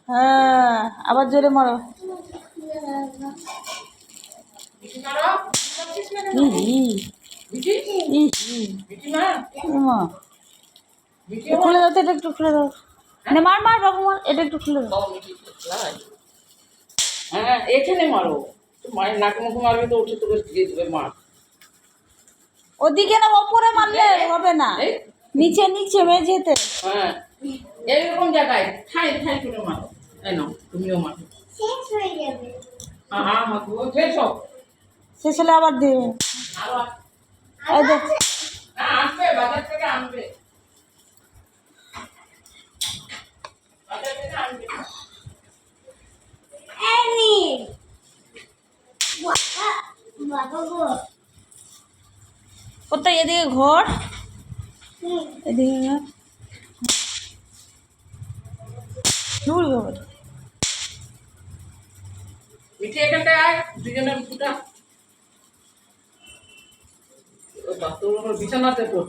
হ্যাঁ, আবার জোরে মারো। খুলে দাও তো, এটা একটু খুলে দাও। না মার মার বাবু মার, এটা একটু খুলে দাও। হ্যাঁ এখানে মারো, মায়ের নাকে মুখে মারবে তো উঠে তোকে দিয়ে দেবে মার। ওদিকে না, ওপরে মারলে হবে না, নিচে নিচে মেঝেতে। হ্যাঁ এইরকম জায়গায় ঠাই ঠাই করে মারো। এই নাও তুমিও মারো। শেষ হয়ে যাবে। হ্যাঁ হ্যাঁ মারো শেষ হোক। শেষ হলে আবার দেবে। আবার এই দেখ, না আসবে, বাজার থেকে আনবে, বাজার থেকে আনবে। এনি বাবা বাবা গো। কোথায়? এদিকে ঘর, এদিকে ঘর। দূর ঘর। মিঠি এখানটায় আয়, দুজনের ফুটা। তোর বিছানাতে পড়।